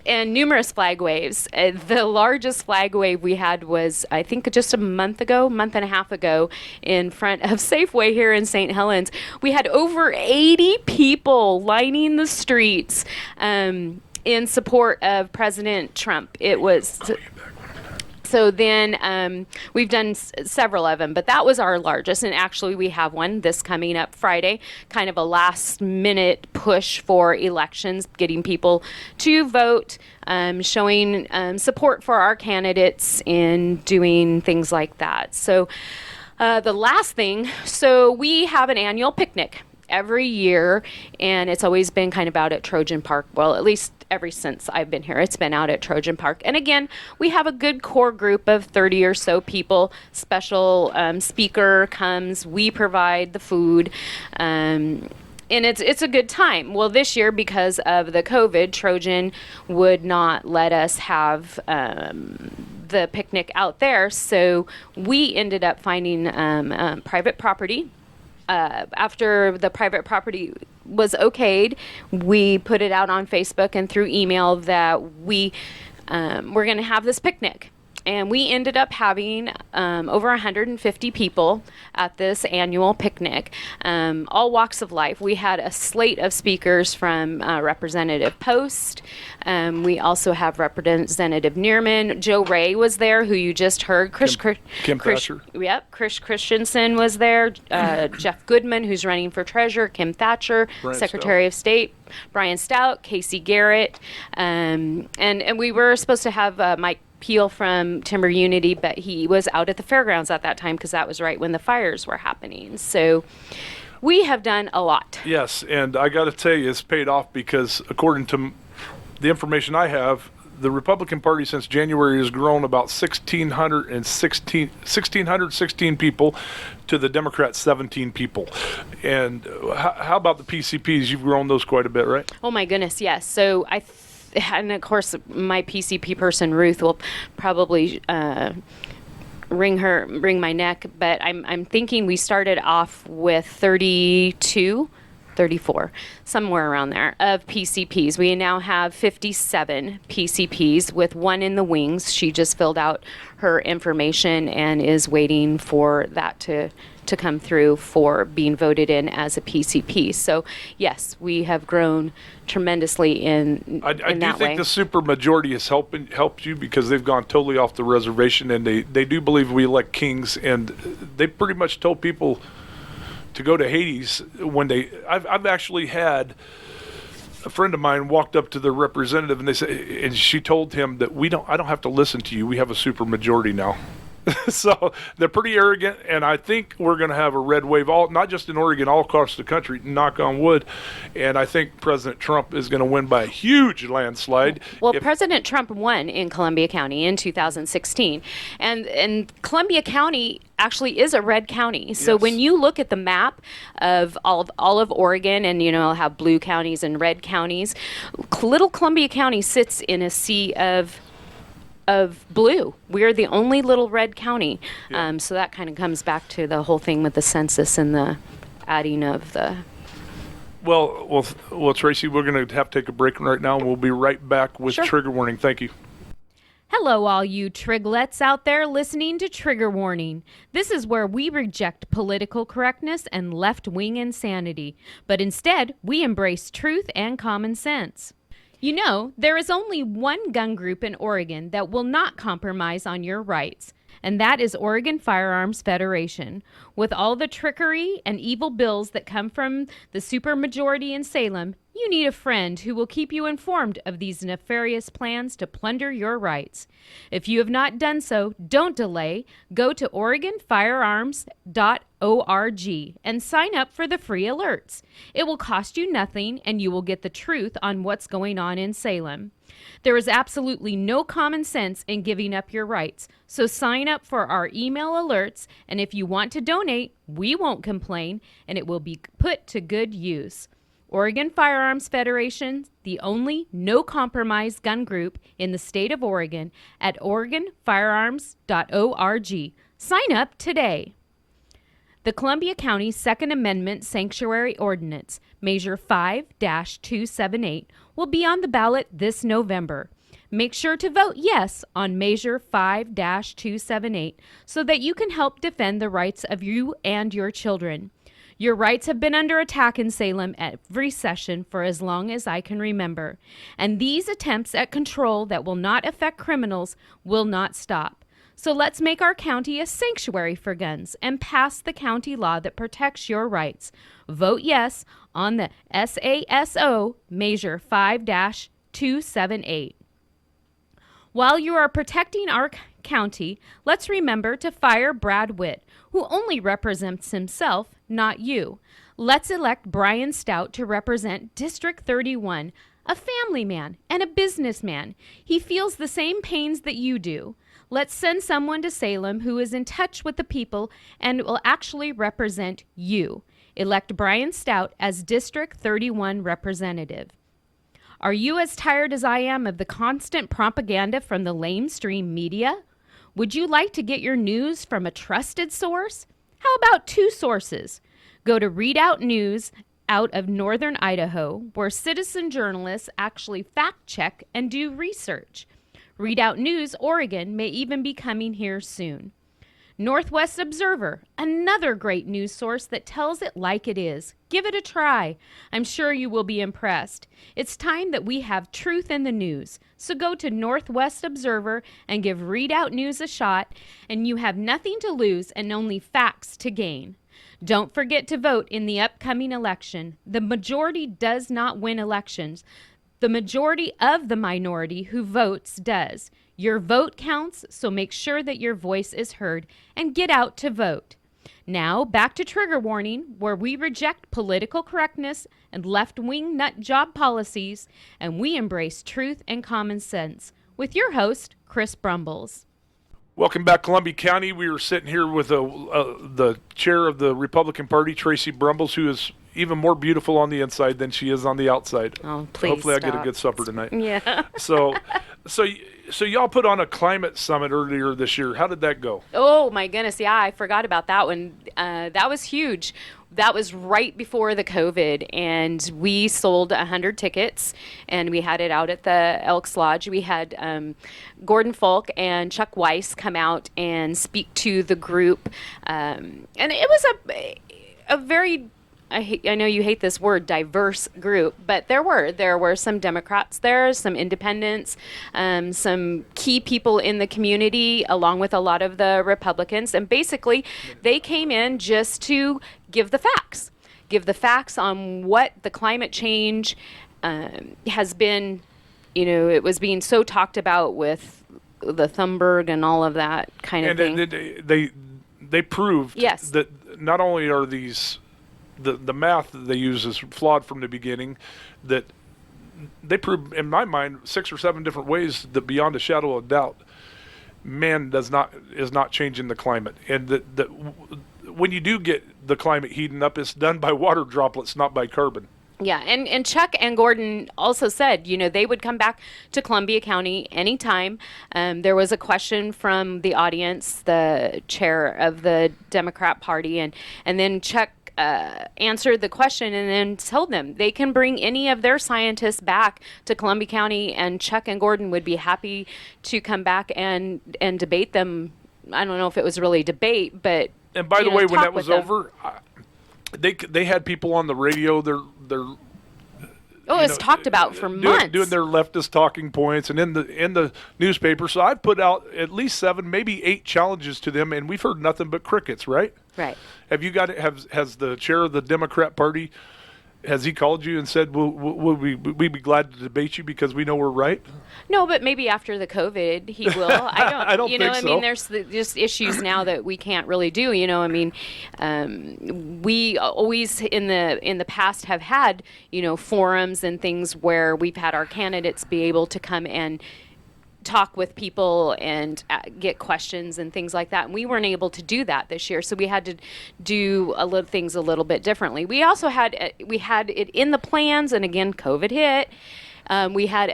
And numerous flag waves. The largest flag wave we had was, I think, just a month and a half ago, in front of Safeway here in St. Helens. We had over 80 people lining the streets in support of President Trump. It was... So then we've done several of them, but that was our largest. And actually, we have one this coming up Friday, kind of a last-minute push for elections, getting people to vote, showing support for our candidates in doing things like that. So the last thing, so we have an annual picnic every year, and it's always been kind of out at Trojan Park. Well, at least ever since I've been here, it's been out at Trojan Park. And again, we have a good core group of 30 or so people. Special speaker comes, we provide the food, and it's a good time. Well, this year, because of the COVID, Trojan would not let us have the picnic out there, so we ended up finding private property. After the private property was okayed, we put it out on Facebook and through email that we're going to have this picnic. And we ended up having over 150 people at this annual picnic, all walks of life. We had a slate of speakers from Representative Post. We also have Representative Neerman. Joe Ray was there, who you just heard. Kim Thatcher. Yep. Chris Christensen was there. Jeff Goodman, who's running for treasurer. Kim Thatcher, Secretary of State. Brian Stout, Casey Garrett. And we were supposed to have Mike Peel from Timber Unity, but he was out at the fairgrounds at that time because that was right when the fires were happening. So we have done a lot. Yes, and I got to tell you, it's paid off, because according to the information I have, the Republican Party since January has grown about 1,616 people to the Democrats 17 people. And how about the PCPs? You've grown those quite a bit, right? Oh my goodness, yes. So and of course, my PCP person, Ruth, will probably wring my neck, but I'm thinking we started off with 32, 34, somewhere around there, of PCPs. We now have 57 PCPs with one in the wings. She just filled out her information and is waiting for that to come through for being voted in as a PCP. So, yes, we have grown tremendously in I that do way. think the super majority has helped you because they've gone totally off the reservation, and they do believe we elect kings, and they pretty much told people to go to Hades when I've actually had a friend of mine walked up to the representative and she told him that I don't have to listen to you. We have a super majority now. So they're pretty arrogant, and I think we're going to have a red wave, not just in Oregon, all across the country, knock on wood. And I think President Trump is going to win by a huge landslide. Well, President Trump won in Columbia County in 2016, and Columbia County actually is a red county. So Yes. when you look at the map of all of Oregon, and I'll have blue counties and red counties, little Columbia County sits in a sea of blue. We're the only little red county. Yeah. So that kind of comes back to the whole thing with the census and the adding of the... Well, Traci, we're going to have to take a break right now, and we'll be right back with Sure. Trigger Warning. Thank you. Hello, all you triglets out there listening to Trigger Warning. This is where we reject political correctness and left-wing insanity, but instead, we embrace truth and common sense. There is only one gun group in Oregon that will not compromise on your rights, and that is Oregon Firearms Federation. With all the trickery and evil bills that come from the supermajority in Salem, you need a friend who will keep you informed of these nefarious plans to plunder your rights. If you have not done so, don't delay. Go to OregonFirearms.org and sign up for the free alerts. It will cost you nothing, and you will get the truth on what's going on in Salem. There is absolutely no common sense in giving up your rights, so sign up for our email alerts, and if you want to donate, we won't complain, and it will be put to good use. Oregon Firearms Federation, the only no-compromise gun group in the state of Oregon, at OregonFirearms.org. Sign up today. The Columbia County Second Amendment Sanctuary Ordinance, Measure 5-278, will be on the ballot this November. Make sure to vote yes on Measure 5-278 so that you can help defend the rights of you and your children. Your rights have been under attack in Salem every session for as long as I can remember, and these attempts at control that will not affect criminals will not stop. So let's make our county a sanctuary for guns and pass the county law that protects your rights. Vote yes on the SASO Measure 5-278. While you are protecting our county, let's remember to fire Brad Witt, who only represents himself, not you. Let's elect Brian Stout to represent District 31, a family man and a businessman. He feels the same pains that you do. Let's send someone to Salem who is in touch with the people and will actually represent you. Elect Brian Stout as District 31 representative. Are you as tired as I am of the constant propaganda from the lamestream media? Would you like to get your news from a trusted source? How about two sources? Go to Redoubt News out of northern Idaho, where citizen journalists actually fact-check and do research. Redoubt News Oregon may even be coming here soon. Northwest Observer, another great news source that tells it like it is. Give it a try. I'm sure you will be impressed. It's time that we have truth in the news. So go to Northwest Observer and give Redoubt News a shot, and you have nothing to lose and only facts to gain. Don't forget to vote in the upcoming election. The majority does not win elections. The majority of the minority who votes does. Your vote counts, so make sure that your voice is heard and get out to vote. Now, back to Trigger Warning, where we reject political correctness and left-wing nut job policies, and we embrace truth and common sense. With your host, Chris Brumbles. Welcome back, Columbia County. We were sitting here with the chair of the Republican Party, Traci Brumbles, who is even more beautiful on the inside than she is on the outside. Oh, please Hopefully stop. I get a good supper tonight. Yeah. So So y'all put on a climate summit earlier this year. How did that go? Oh my goodness, yeah, I forgot about that one. That was huge. That was right before the COVID, and we sold 100 tickets, and we had it out at the Elks Lodge. We had Gordon Folk and Chuck Weiss come out and speak to the group, and it was a very, I know you hate this word, diverse group, but there were some Democrats there, some independents, some key people in the community, along with a lot of the Republicans. And basically, they came in just to give the facts on what the climate change has been. You know, it was being so talked about with the Thunberg and all of that kind of thing. And they proved Yes. that not only are these the math that they use is flawed from the beginning, that they prove, in my mind, 6 or 7 different ways that beyond a shadow of doubt, man is not changing the climate. And that when you do get the climate heating up, it's done by water droplets, not by carbon. Yeah, and Chuck and Gordon also said, you know, they would come back to Columbia County anytime. There was a question from the audience, the chair of the Democrat Party, and then Chuck answered the question and then told them they can bring any of their scientists back to Columbia County, and Chuck and Gordon would be happy to come back and debate them. I don't know if it was really debate, but and by the way, when that was them. over, they had people on the radio. They're it was talked about for months, doing their leftist talking points, and in the newspaper. So I've put out at least 7, maybe 8 challenges to them, and we've heard nothing but crickets. Right? Right. Have you got? Has the chair of the Democrat Party? Has he called you and said, we'd be glad to debate you because we know we're right? No, but maybe after the COVID, he will. I don't you know, think so. I mean, there's just issues now that we can't really do, you know, I mean, we always in the past have had, you know, forums and things where we've had our candidates be able to come and talk with people and get questions and things like that, and we weren't able to do that this year, so we had to do things a little bit differently. We also had it in the plans, and again, COVID hit. We had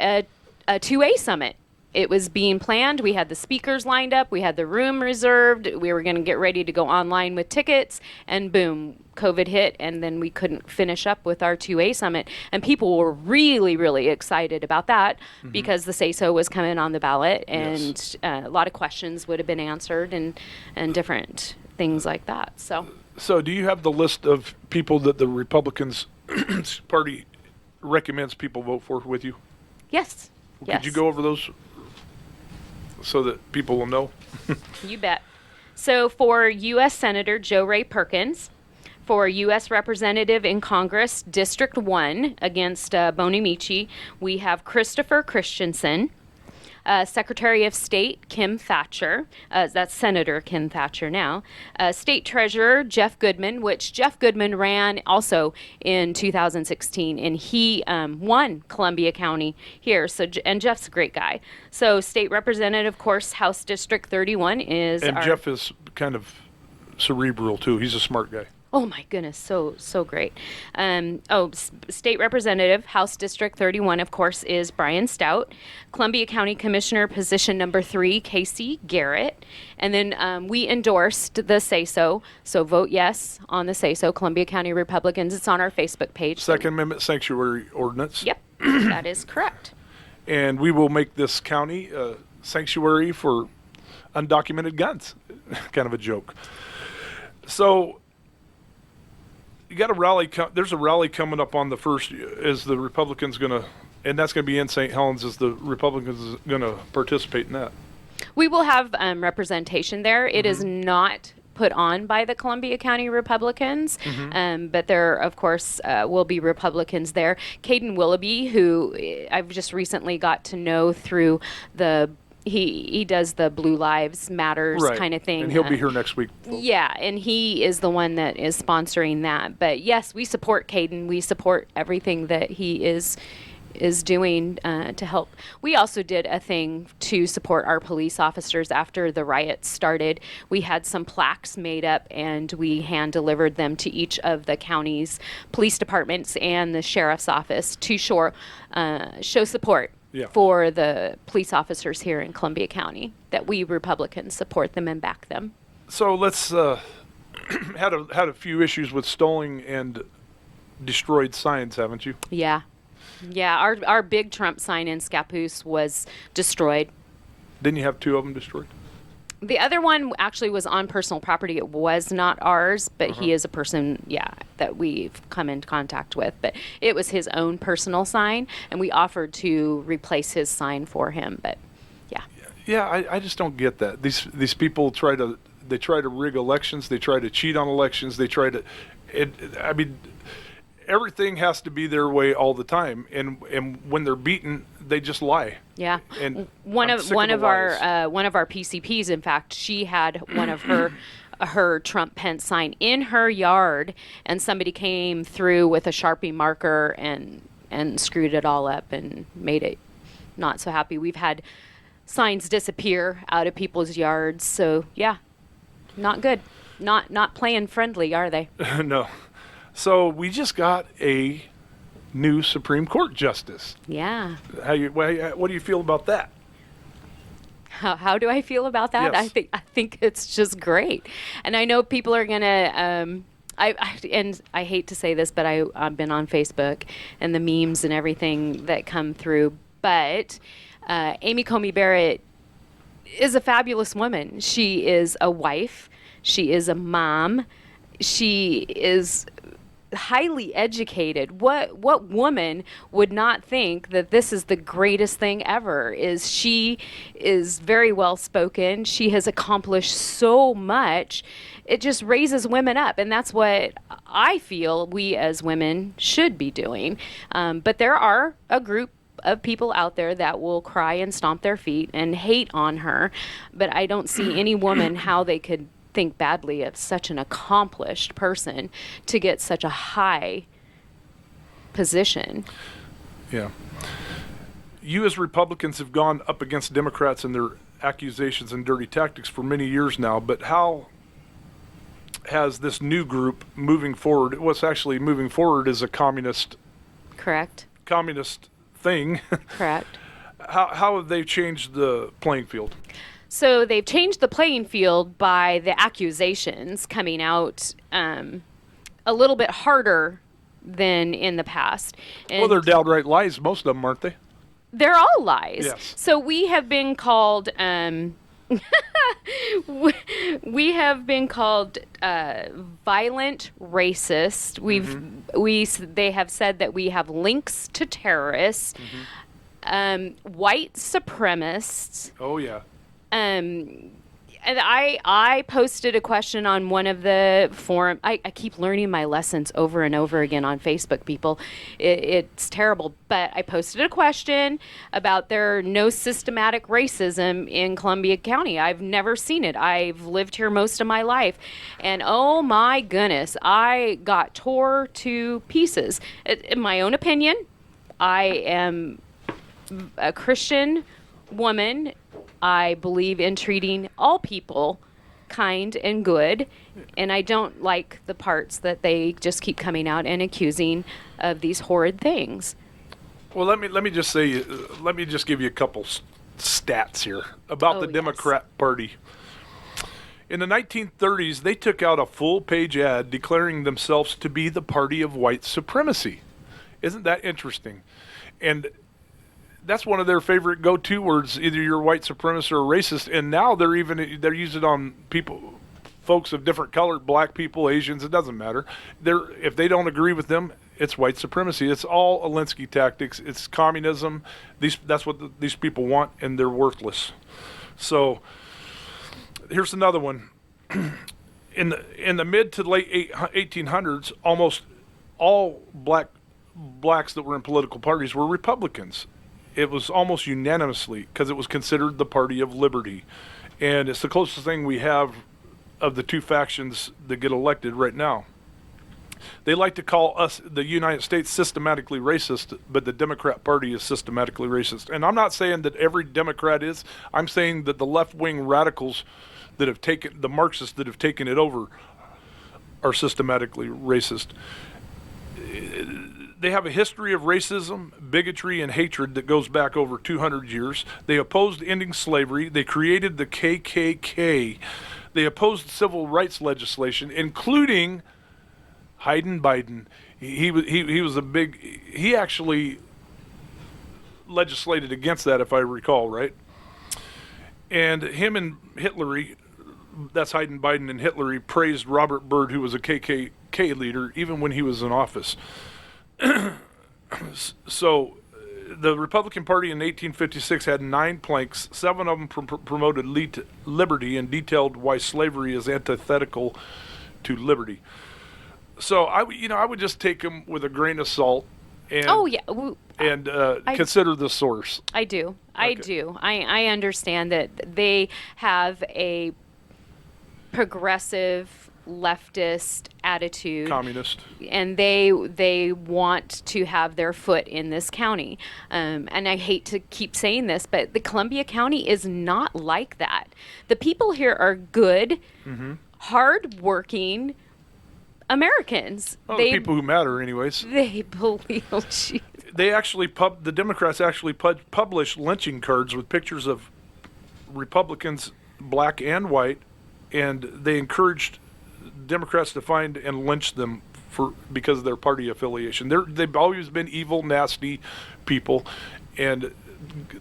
a 2A summit. It was being planned. We had the speakers lined up. We had the room reserved. We were going to get ready to go online with tickets, and boom, COVID hit, and then we couldn't finish up with our 2A summit. And people were really, really excited about that because the say-so was coming on the ballot, and a lot of questions would have been answered and different things like that. So do you have the list of people that the Republicans Party recommends people vote for with you? Yes. Could you go over those so that people will know? You bet. So for U.S. Senator Joe Ray Perkins, for U.S. Representative in Congress, District 1 against Bonamici, we have Christopher Christensen. Secretary of State Kim Thatcher, that's Senator Kim Thatcher now. State Treasurer Jeff Goodman, which Jeff Goodman ran also in 2016, and he won Columbia County here. So, and Jeff's a great guy. So, State Representative, of course, House District 31 is. And Jeff is kind of cerebral too. He's a smart guy. Oh my goodness, so great. State Representative, House District 31, of course, is Brian Stout. Columbia County Commissioner, position number 3, Casey Garrett. And then we endorsed the say-so, so vote yes on the say-so, Columbia County Republicans. It's on our Facebook page. Second Amendment Sanctuary Ordinance. Yep, that is correct. And we will make this county a sanctuary for undocumented guns. Kind of a joke. So you got a rally. There's a rally coming up on the 1st. Is the Republicans going to, and that's going to be in St. Helens, is the Republicans going to participate in that? We will have representation there. It is not put on by the Columbia County Republicans, but there, of course, will be Republicans there. Caden Willoughby, who I've just recently got to know through he does the Blue Lives Matters kind of thing. And he'll be here next week. Yeah, and he is the one that is sponsoring that. But yes, we support Caden. We support everything that he is doing to help. We also did a thing to support our police officers after the riots started. We had some plaques made up, and we hand delivered them to each of the county's police departments and the sheriff's office to show support Yeah. for the police officers here in Columbia County, that we Republicans support them and back them. So let's had a few issues with stolen and destroyed signs, haven't you? Yeah. Yeah, our big Trump sign in Scappoose was destroyed. Didn't you have 2 of them destroyed? The other one actually was on personal property. It was not ours, but he is a person, that we've come in contact with. But it was his own personal sign, and we offered to replace his sign for him. But Yeah, I just don't get that. These people try to rig elections. They try to cheat on elections. They try to. I mean, everything has to be their way all the time. And when they're beaten, they just lie. yeah. And one I'm of sick one the of lies. our PCPs, in fact, she had one of her Trump Pence sign in her yard, and somebody came through with a Sharpie marker and screwed it all up and made it not so happy. We've had signs disappear out of people's yards, so yeah, not good. Not playing friendly, are they? No. So we just got a new Supreme Court justice. Yeah. What do you feel about that? How do I feel about that? Yes. I think it's just great, and I know people are gonna. I hate to say this, but I've been on Facebook and the memes and everything that come through. But Amy Coney Barrett is a fabulous woman. She is a wife. She is a mom. She is highly educated. What woman would not think that this is the greatest thing ever? She is very well spoken. She has accomplished so much. It just raises women up, and that's what I feel we as women should be doing. But there are a group of people out there that will cry and stomp their feet and hate on her, but I don't see any woman how they could think badly of such an accomplished person to get such a high position. Yeah. You as Republicans have gone up against Democrats and their accusations and dirty tactics for many years now, but how has this new group moving forward, what's actually moving forward is a communist thing. Correct. How have they changed the playing field? So they've changed the playing field by the accusations coming out a little bit harder than in the past. And Well, they're downright lies, most of them, aren't they? they're all lies. Yes. So we have been called we have been called violent racist. They have said that we have links to terrorists, white supremacists. Oh, yeah. And I posted a question on one of the forum. I keep learning my lessons over and over again on Facebook, people. It's terrible. But I posted a question about there no systematic racism in Columbia County. I've never seen it. I've lived here most of my life. And oh my goodness, I got tore to pieces. In my own opinion, I am a Christian woman. I believe in treating all people kind and good, and I don't like the parts that they just keep coming out and accusing of these horrid things. Well, let me just say, let me just give you a couple stats here about the yes. Democrat Party. In the 1930s, they took out a full-page ad declaring themselves to be the party of white supremacy. Isn't that interesting? And that's one of their favorite go-to words. Either you're a white supremacist or a racist, and now they're using it on folks of different color, black people, Asians. It doesn't matter. If they don't agree with them, it's white supremacy. It's all Alinsky tactics. It's communism. That's what these people want, and they're worthless. So here's another one. In the mid to late 1800s, almost all blacks that were in political parties were Republicans. It was almost unanimously because it was considered the party of liberty. And it's the closest thing we have of the two factions that get elected right now. They like to call us, the United States, systematically racist, but the Democrat Party is systematically racist. And I'm not saying that every Democrat is. I'm saying that the left-wing radicals that have taken, the Marxists that have taken it over, are systematically racist. They have a history of racism, bigotry, and hatred that goes back over 200 years. They opposed ending slavery. They created the KKK. They opposed civil rights legislation, including Hayden Biden. He was a big. He actually legislated against that, if I recall, right? And him and Hitler, that's Hayden Biden and Hitler, praised Robert Byrd, who was a KKK leader, even when he was in office. So the Republican Party in 1856 had 9 planks. 7 of them promoted liberty and detailed why slavery is antithetical to liberty. So I would just take them with a grain of salt. And, consider the source. I do. Okay. I do. I understand that they have a progressive leftist attitude, communist, and they want to have their foot in this county. And I hate to keep saying this, but the Columbia County is not like that. The people here are good, hard-working Americans. Well, the people who matter, anyways. They believe. Oh, geez. They actually the Democrats actually published lynching cards with pictures of Republicans, black and white, and they encouraged Democrats to find and lynch them because of their party affiliation. They've always been evil, nasty people, and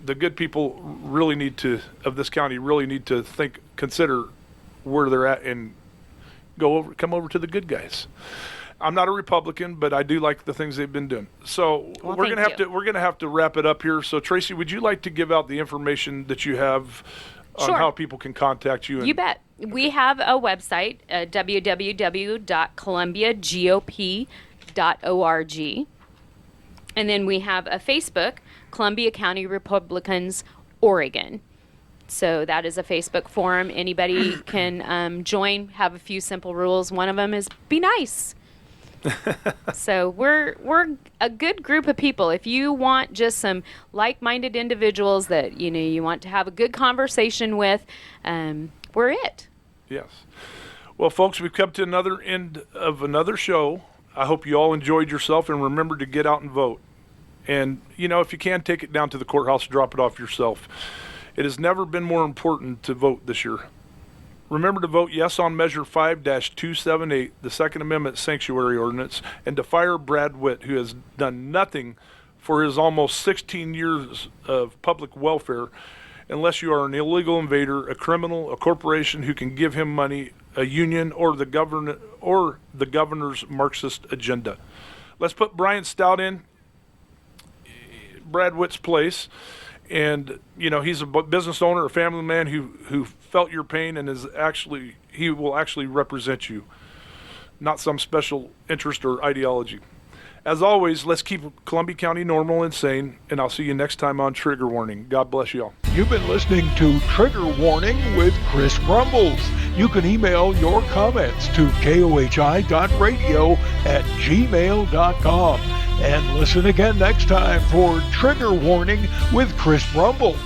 the good people of this county really need to consider where they're at and come over to the good guys. I'm not a Republican, but I do like the things they've been doing. So we're gonna have to wrap it up here. So Traci, would you like to give out the information that you have on how people can contact you? You bet. We have a website, www.columbiagop.org. And then we have a Facebook, Columbia County Republicans, Oregon. So that is a Facebook forum. Anybody can join, have a few simple rules. One of them is be nice. So we're a good group of people. If you want just some like-minded individuals that you want to have a good conversation with, we're it. Yes. Well, folks, we've come to another end of another show. I hope you all enjoyed yourself, and remember to get out and vote. And if you can, take it down to the courthouse, drop it off yourself. It has never been more important to vote this year. Remember to vote yes on Measure 5-278, the Second Amendment Sanctuary Ordinance, and to fire Brad Witt, who has done nothing for his almost 16 years of public welfare, unless you are an illegal invader, a criminal, a corporation who can give him money, a union, or the governor's Marxist agenda. Let's put Brian Stout in Brad Witt's place. And he's a business owner, a family man who felt your pain, and he will actually represent you, not some special interest or ideology. As always, let's keep Columbia County normal and sane, and I'll see you next time on Trigger Warning. God bless you all. You've been listening to Trigger Warning with Chris Brumbles. You can email your comments to kohi.radio@gmail.com. And listen again next time for Trigger Warning with Chris Brumbles.